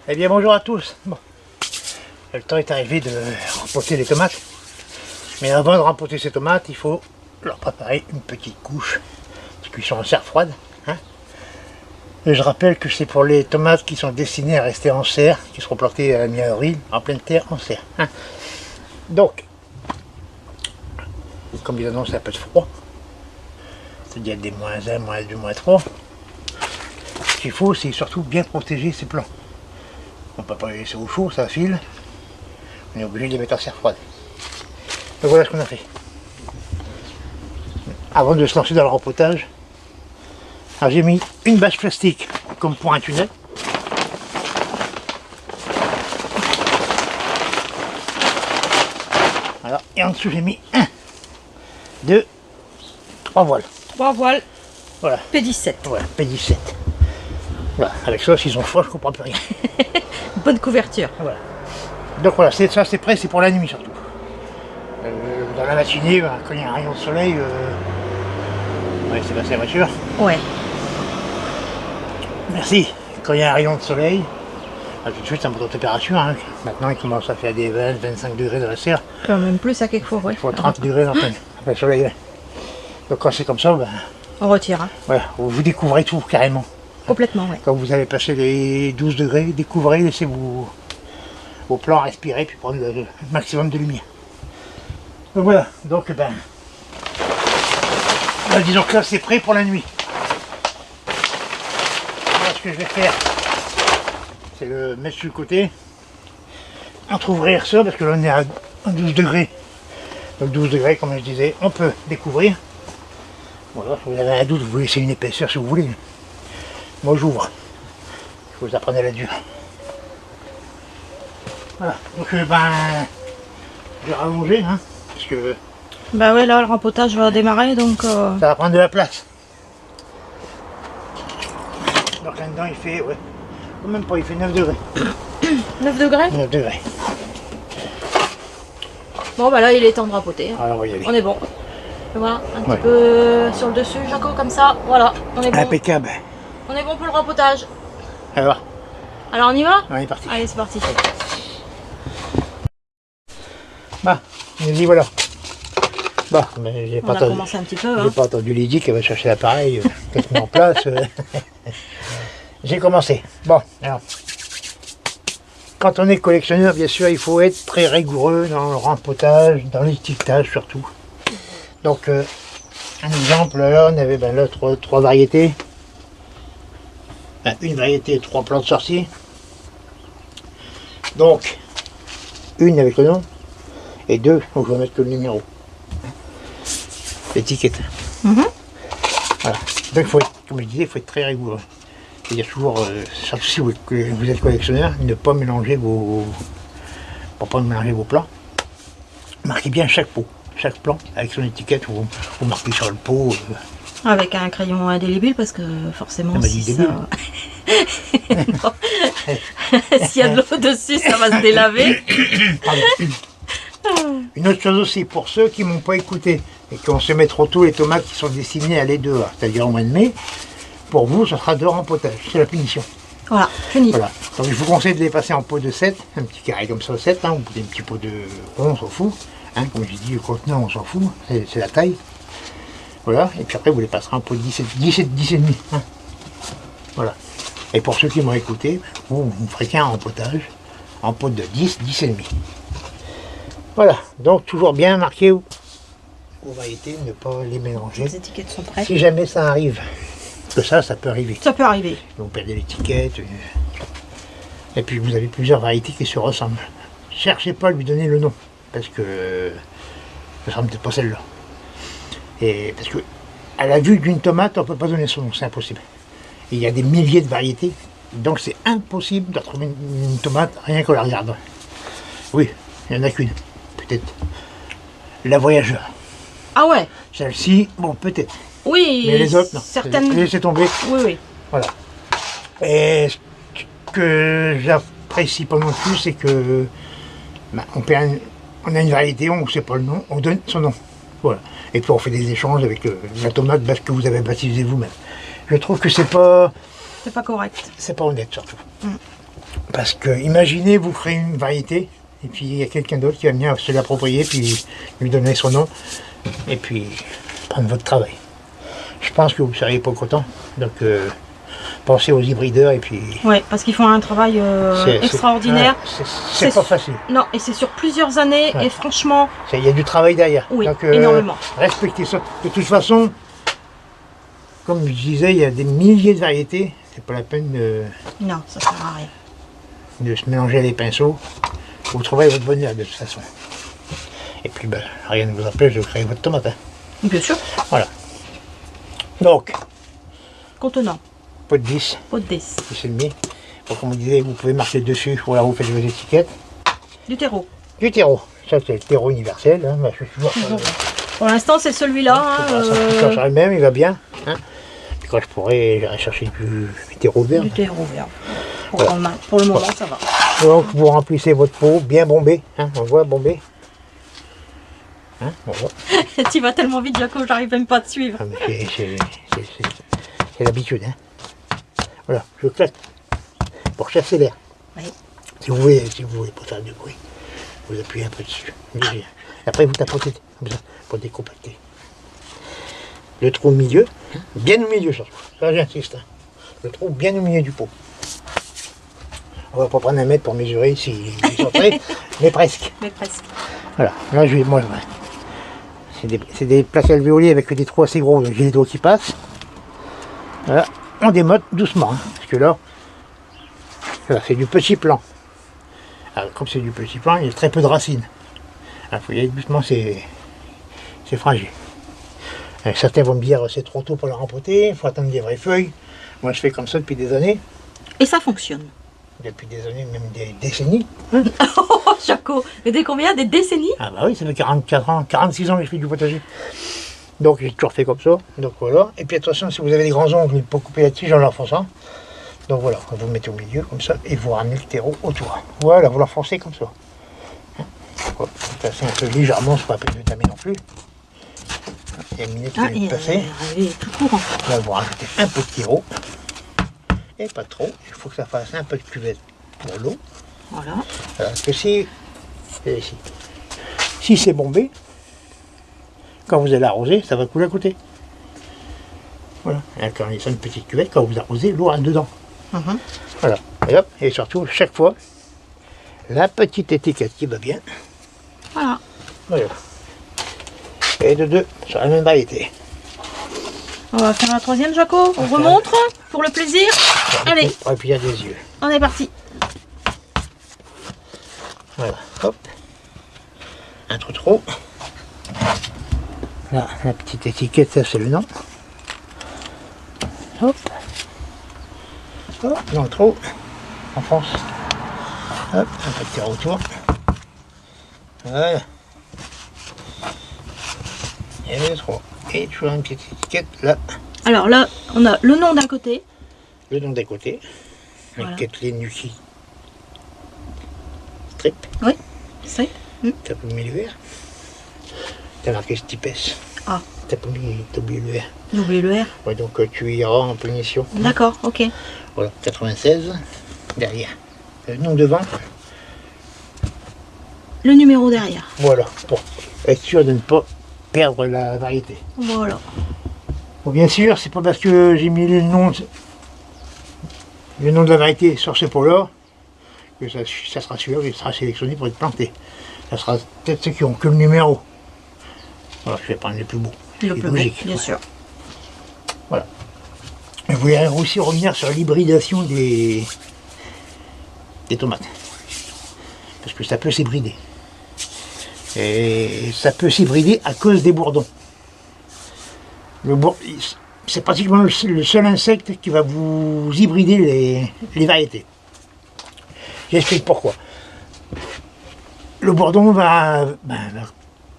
Eh bien bonjour à tous. Bon. Le temps est arrivé de rempoter les tomates. Mais avant de rempoter ces tomates, il faut leur préparer une petite couche de cuisson en serre froide. Hein. Et je rappelle que c'est pour les tomates qui sont destinées à rester en serre, qui seront plantées à la mi-avril, en pleine terre, en serre. Hein. Donc, comme ils annoncent un peu de froid, c'est-à-dire des -1, -2, -3, ce qu'il faut, c'est surtout bien protéger ces plants. On ne peut pas les laisser au chaud, ça file. On est obligé de les mettre en serre froide. Donc voilà ce qu'on a fait. Avant de se lancer dans le rempotage, j'ai mis une bâche plastique comme pour un tunnel. Voilà. Et en dessous j'ai mis 1, 2, 3 voiles. 3 voiles. Voilà. P17. Voilà, P17. Voilà. Avec ça, s'ils ont froid, je ne comprends plus rien. Bonne couverture. Voilà. Donc voilà, ça c'est prêt, c'est pour la nuit surtout. Dans la matinée, quand il y a un rayon de soleil, ouais, c'est passé la voiture. Ouais. Merci. Quand il y a un rayon de soleil, tout de suite ça monte en température. Hein. Maintenant il commence à faire des 20-25 degrés dans la serre. Quand même plus à quelquefois, ouais. Il faut 30 degrés dans le soleil. Ouais. Donc quand c'est comme ça, on retire. Hein. Voilà, vous découvrez tout carrément. Complètement, ouais. Quand vous avez passé les 12 degrés, découvrez, laissez vos plants respirer puis prendre le maximum de lumière. Donc voilà, donc disons que là c'est prêt pour la nuit. Voilà ce que je vais faire, c'est le mettre sur le côté, entrouvrir ça parce que là on est à 12 degrés. Donc 12 degrés comme je disais, on peut découvrir. Voilà, si vous avez un doute, vous laissez une épaisseur si vous voulez. Moi j'ouvre. Je vous apprenais la dure. Voilà, donc je vais rallonger, hein, parce que bah ouais, là le rempotage va démarrer, donc ça va prendre de la place. Donc là-dedans il fait, ouais, même pas, il fait 9 degrés. 9 degrés 9 degrés. Bon bah là il est temps de rempoter. Alors on va y aller. On est bon. Et voilà, un petit peu sur le dessus, Jaco, comme ça, voilà, on est bon. Impeccable. On est bon pour le rempotage. Alors on y va? on est parti. Allez, c'est parti. Bah, on dit voilà. Bah, mais j'ai pas attendu. Commencé un petit peu. J'ai pas attendu Lydie qui va chercher l'appareil, qu'elle se met en place. J'ai commencé. Bon, alors. Quand on est collectionneur, bien sûr, il faut être très rigoureux dans le rempotage, dans l'étiquetage surtout. Donc, un exemple, là, on avait là, trois variétés. Une variété, 3 plants de sorcier. Donc, une avec le nom, et 2, donc je vais mettre que le numéro. L'étiquette. Voilà. Donc, il faut être, comme je disais, il faut être très rigoureux. Il y a toujours, surtout si vous êtes collectionneur, ne pas mélanger vos plants. Marquez bien chaque pot, chaque plant avec son étiquette, ou marquez sur le pot. Avec un crayon indélébile, parce que forcément, si ça... s'il y a de l'eau dessus, ça va se délaver. Une autre chose aussi, pour ceux qui ne m'ont pas écouté et qui vont se mettre trop tôt les tomates qui sont destinées à aller dehors, c'est-à-dire au mois de mai, pour vous, ce sera de rempotage, c'est la punition. Voilà, fini. Voilà. Donc je vous conseille de les passer en pot de 7, un petit carré comme ça, 7, hein, ou des petits pots de 11, on s'en fout. Hein, comme j'ai dit, le contenant, on s'en fout, c'est la taille. Voilà, et puis après vous les passerez en pot de 10 et demi. Hein. Voilà. Et pour ceux qui m'ont écouté, vous ferez qu'un rempotage en pot de 10, 10 et demi. Voilà, donc toujours bien marqué vos variétés, ne pas les mélanger. Les étiquettes sont prêtes. Si jamais ça arrive, parce que ça peut arriver. Ça peut arriver. Vous perdez l'étiquette. Et puis vous avez plusieurs variétés qui se ressemblent. Cherchez pas à lui donner le nom, parce que ce sera peut-être pas celle-là. Et parce que à la vue d'une tomate, on ne peut pas donner son nom, c'est impossible. Et il y a des milliers de variétés, donc c'est impossible de trouver une tomate rien qu'en la regardant. Oui, il n'y en a qu'une, peut-être. La voyageur. Ah ouais. Celle-ci, bon, peut-être. Oui, mais les autres, non. Certaines... Laissez tomber. Oui, oui. Voilà. Et ce que j'apprécie pas non plus, c'est que on a une variété, on ne sait pas le nom, on donne son nom. Voilà. Et puis on fait des échanges avec la tomate que vous avez baptisée vous-même. Je trouve que c'est pas... C'est pas correct. C'est pas honnête surtout. Parce que imaginez, vous créez une variété, et puis il y a quelqu'un d'autre qui va venir se l'approprier, puis lui donner son nom, et puis prendre votre travail. Je pense que vous ne seriez pas content. Donc pensez aux hybrideurs, et puis... Ouais, parce qu'ils font un travail extraordinaire. C'est pas facile. Non, et c'est sur plusieurs années, Ouais. et franchement... Il y a du travail derrière. Oui, donc, énormément. Respectez ça. De toute façon, comme je disais, il y a des milliers de variétés. C'est pas la peine Non, ça sert à rien. de se mélanger les pinceaux. Vous trouverez votre bonheur de toute façon. Et puis, ben, rien ne vous empêche de créer votre tomate. Hein. Bien sûr. Voilà. Donc, Contenant, pot de 10, pot de 10. 10,5. Bon, comme on disait, vous pouvez marquer dessus, voilà, vous faites vos étiquettes. Du terreau. Du terreau. Ça, c'est le terreau universel. Hein. Ben, je suis toujours, Pour l'instant, c'est celui-là. ça change même, il va bien. Hein. Puis quand je pourrai, j'irai chercher du terreau vert. Du terreau vert. Pour le moment, ça va. Donc vous remplissez votre pot bien bombé, hein, on voit bombé. Hein, on voit. Tu vas tellement vite, Jaco, j'arrive même pas à te suivre. Ah, mais c'est l'habitude. Hein. Voilà, je claque pour chasser l'air. Oui. Si vous voulez pas faire du bruit, vous appuyez un peu dessus. Léger. Après vous tapotez comme ça pour décompacter. Le trou au milieu, hein, bien au milieu surtout. Ça j'insiste. Hein. Le trou bien au milieu du pot. On va pas prendre un mètre pour mesurer si il est entré, mais presque. Mais presque. Voilà, là je vais, moi, c'est des places alvéolées avec des trous assez gros, donc j'ai les doigts qui passent. Voilà, on démote doucement, hein, parce que là, c'est du petit plan. Alors, comme c'est du petit plan, il y a très peu de racines. Il faut y aller doucement, c'est fragile. Certains vont me dire c'est trop tôt pour la rempoter, il faut attendre des vraies feuilles. Moi je fais comme ça depuis des années. Et ça fonctionne. Depuis des années, même des décennies. Oh, Jaco, mais dès combien? Des décennies? Ah bah oui, ça fait 44 ans, 46 ans que je fais du potager. Donc j'ai toujours fait comme ça. Donc voilà. Et puis attention, si vous avez des grands ongles, vous ne pouvez pas couper la tige en l'enfonçant. Donc voilà, vous le mettez au milieu comme ça et vous ramenez le terreau autour. Voilà, vous l'enfoncez comme ça. Voilà, vous passez un peu légèrement, c'est pas la peine de tamer non plus. Il y a une minute qui vient de passer. Il est tout courant. Là, vous rajoutez un peu de terreau. Et pas trop. Il faut que ça fasse un peu de cuvette pour l'eau. Voilà. Parce que si c'est bombé, quand vous allez arroser, ça va couler à côté. Voilà. Et quand il y a une petite cuvette, quand vous arrosez, l'eau rentre dedans. Voilà. Et hop, et surtout, chaque fois, la petite étiquette qui va bien. Voilà. Voilà. Et de deux, sur la même variété. On va faire la troisième, Jaco. On remontre pour le plaisir. Allez, Et puis il y a des yeux. on est parti. Voilà. Hop. Un trou trop. Là, la petite étiquette, ça c'est le nom. Hop. Hop, dans le trou. En France. Hop, un peu de terre autour. Voilà. Et le trou. Et toujours une petite étiquette là. Alors là, on a le nom d'un côté. Le nom des côtés. Voilà. Avec Kathleen Nuki. Strip. Oui, c'est. T'as pas mis le vert. T'as marqué Stipes. Ah. T'as oublié le vert. J'ai oublié le R. Ouais, donc tu iras en punition. D'accord, ok. Voilà, 96. Derrière. Le nom devant. Le numéro derrière. Voilà, pour être sûr de ne pas perdre la variété. Voilà. Bon, bien sûr, c'est pas parce que j'ai mis le nom de la variété sur ce pot-là que ça sera sûr qu'il sera sélectionné pour être planté. Ça sera peut-être ceux qui ont que le numéro. Voilà, je vais prendre les plus beaux. Le C'est plus beau, logique. bien sûr. Voilà. Je voulais aussi revenir sur l'hybridation des tomates. Parce que ça peut s'hybrider. Et ça peut s'hybrider à cause des bourdons. C'est pratiquement le seul insecte qui va vous hybrider les variétés. J'explique pourquoi. Le bourdon va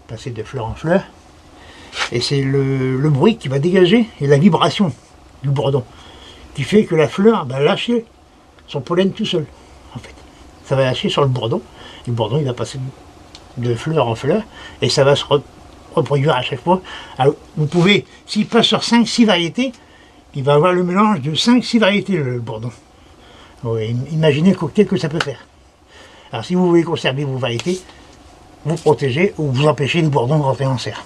passer de fleur en fleur. Et c'est le bruit qui va dégager et la vibration du bourdon qui fait que la fleur va lâcher son pollen tout seul. En fait, ça va lâcher sur le bourdon. Et le bourdon, il va passer de fleur en fleur et ça va se reproduire à chaque fois. Alors, vous pouvez, s'il passe sur 5-6 variétés, il va avoir le mélange de 5-6 variétés, le bourdon. Oui, imaginez le cocktail que ça peut faire. Alors si vous voulez conserver vos variétés, vous protégez ou vous empêchez les bourdons de rentrer en serre.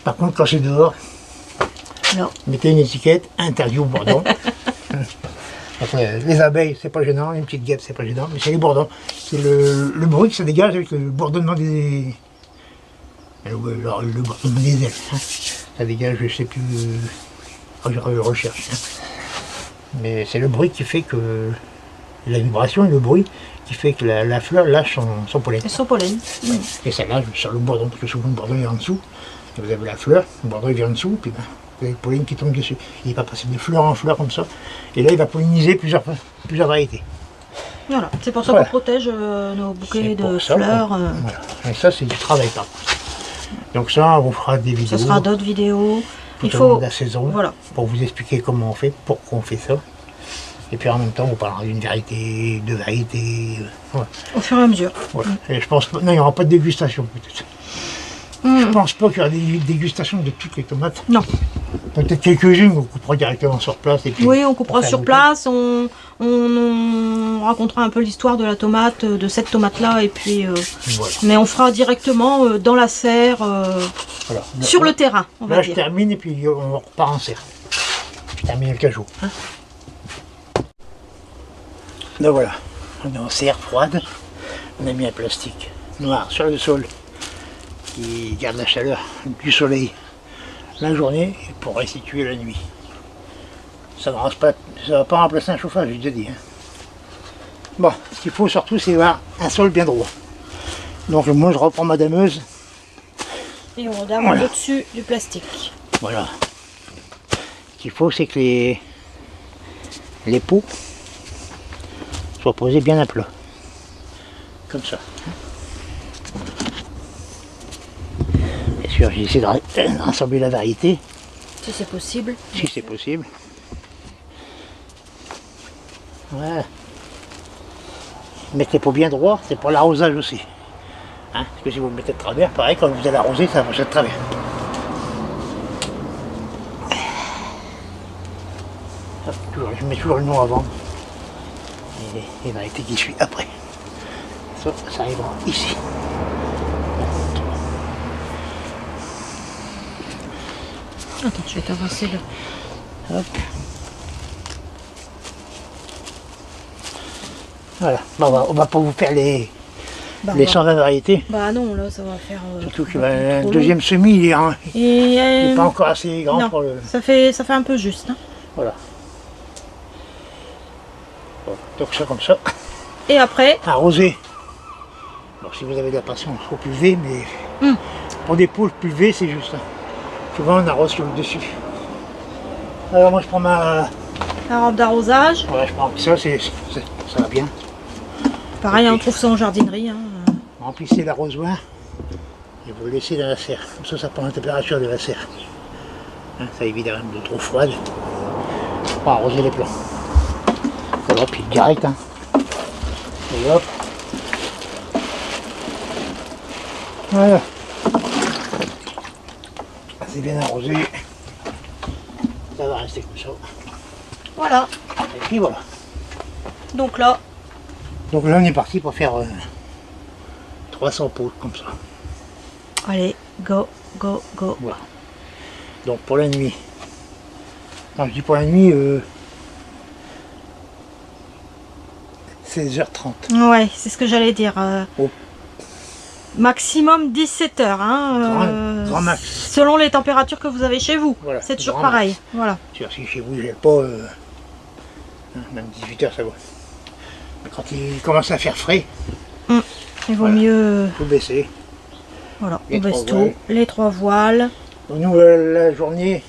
Par contre, quand c'est dehors, Non. mettez une étiquette interdit aux bourdons. Après, les abeilles, c'est pas gênant, une petite guêpe, c'est pas gênant, mais c'est les bourdons. C'est le bruit que ça dégage avec le bourdonnement des... Le bourdonnement des ailes. Hein. Ça dégage, je sais plus... je recherche. Hein. Mais c'est le bruit qui fait que... La vibration et le bruit qui fait que la fleur lâche son pollen. Et son pollen. Ouais. Et ça lâche sur le bourdon, parce que souvent le bourdon est en dessous. Et vous avez la fleur, le bourdon il vient en dessous, puis ben, vous avez le pollen qui tombe dessus. Il va passer de fleur en fleur comme ça. Et là il va polliniser plusieurs variétés. Voilà, c'est pour ça Voilà. qu'on protège nos bouquets C'est de pour ça fleurs. Voilà. Et ça c'est du travail par contre. Donc ça on vous fera des vidéos. Ça sera d'autres vidéos. Tout Il au long faut. de la saison. Voilà. Pour vous expliquer comment on fait, pourquoi on fait ça. Et puis en même temps on parlera d'une variété, deux variétés. Voilà. Au fur et à mesure. Voilà. Et je pense pas. Non, il n'y aura pas de dégustation peut-être. Je pense pas qu'il y aura des dégustations de toutes les tomates. Non. Peut-être quelques-unes qu'on coupera directement sur place. Et puis Oui, on coupera faire sur goûter. place, on racontera un peu l'histoire de la tomate, de cette tomate-là, et puis. Voilà. Mais on fera directement dans la serre, Voilà. sur le terrain, on va Là, je dire. termine et puis on repart en serre. Je termine le cajou. Hein. Donc voilà, on est en serre froide. On a mis un plastique noir sur le sol qui garde la chaleur du soleil la journée pour restituer la nuit. Ça ne va pas remplacer un chauffage, j'ai déjà dit. Hein. Bon, ce qu'il faut surtout, c'est avoir un sol bien droit. Donc moi, je reprends ma dameuse. Et on regarde Voilà. au-dessus du plastique. Voilà. Ce qu'il faut, c'est que les pots soient posés bien à plat. Comme ça. Bien sûr, j'ai essayé de rassembler la variété, Si c'est possible. si c'est possible. Voilà. Mettre les pots bien droits, c'est pour l'arrosage aussi. Hein, parce que si vous le mettez de travers, pareil, quand vous allez arroser, ça va marcher de travers. Hop, je mets toujours le nom avant. Et les variétés qui suivent après. Ça arrivera ici. Attends, je vais t'avancer le. Hop. Voilà, bon, on va pas vous faire les Bah, 120 variétés. Bah non, là ça va faire. Surtout que ça va faire le trop deuxième semis, il est, long. il Et, est pas encore assez grand non, pour le... ça fait un peu juste. Hein. Voilà. Bon, donc ça comme ça. Et après, Arroser. Bon, si vous avez de la patience, il faut pulver, mais pour des poules, pulver, c'est juste. Hein. Souvent, on arrose sur le dessus. Alors moi, je prends ma... la robe d'arrosage. Ouais, je prends ça, ça va bien. Pareil, on trouve ça en jardinerie. Hein. Remplissez l'arrosoir et vous le laissez dans la serre. Comme ça prend la température de la serre. Hein, ça évite d'avoir de trop froide pour arroser les plants. Voilà, puis direct. Hein. Et hop. Voilà. C'est bien arrosé. Ça va rester comme ça. Voilà. Et puis voilà. Donc là, Donc là on est parti pour faire 300 pots comme ça. allez, go, go, go. Voilà. Donc pour la nuit. Quand je dis pour la nuit, 16h30. Ouais, c'est ce que j'allais dire. Oh. Maximum 17 heures. Hein, Grand max. Selon les températures que vous avez chez vous. Voilà, C'est toujours grand pareil. max. Voilà. Si chez vous, j'ai pas. Même 18h, ça va. Mais quand il commence à faire frais, Il vaut Voilà. mieux. il faut baisser. Voilà, Les on baisse trois tout. voiles. Les 3 voiles. Donc nous, la journée,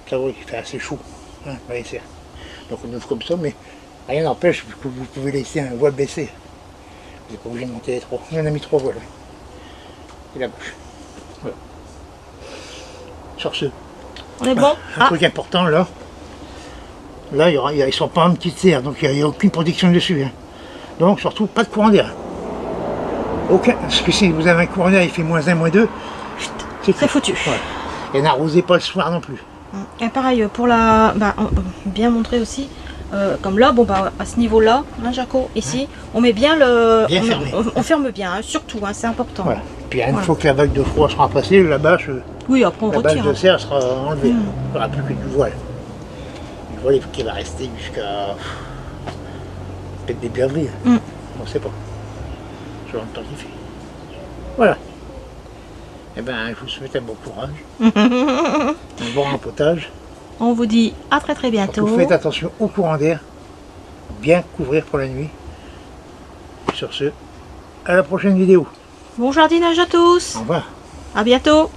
ça va, il fait assez chaud. Hein, on va laisser. Donc on ouvre comme ça, mais rien n'empêche que vous pouvez laisser un voile baissé. Vous n'êtes pas obligé de monter les 3. On a mis 3 voiles. Et la bouche. Voilà. Sur ce, On est bon? un truc important là. Là, ils ne sont pas en petite serre, donc il n'y a aucune protection dessus. Hein. Donc surtout, pas de courant d'air. Aucun. Parce que si vous avez un courant d'air, il fait -1, -2, C'est foutu. Ouais. Et n'arrosez pas le soir non plus. Et pareil, pour la. Bah, bien montrer aussi. Comme là, bon bah à ce niveau-là, hein, Jaco, ici, on met bien le, Bien fermé. on ferme bien, hein, surtout, hein, c'est important. Voilà. Puis une Voilà. fois que la vague de froid sera passée, la bâche, Oui, après on la bâche retire. de Hein. serre sera enlevée. Il n'y aura plus que du voile. Du voile qui va rester jusqu'à peut-être début avril. On ne sait pas. Selon le temps qu'il fait. Voilà. Eh bien, je vous souhaite un bon courage. Un bon rempotage. On vous dit à très très bientôt. Surtout, faites attention au courant d'air. Bien couvrir pour la nuit. Sur ce, à la prochaine vidéo. Bon jardinage à tous. Au revoir. À bientôt.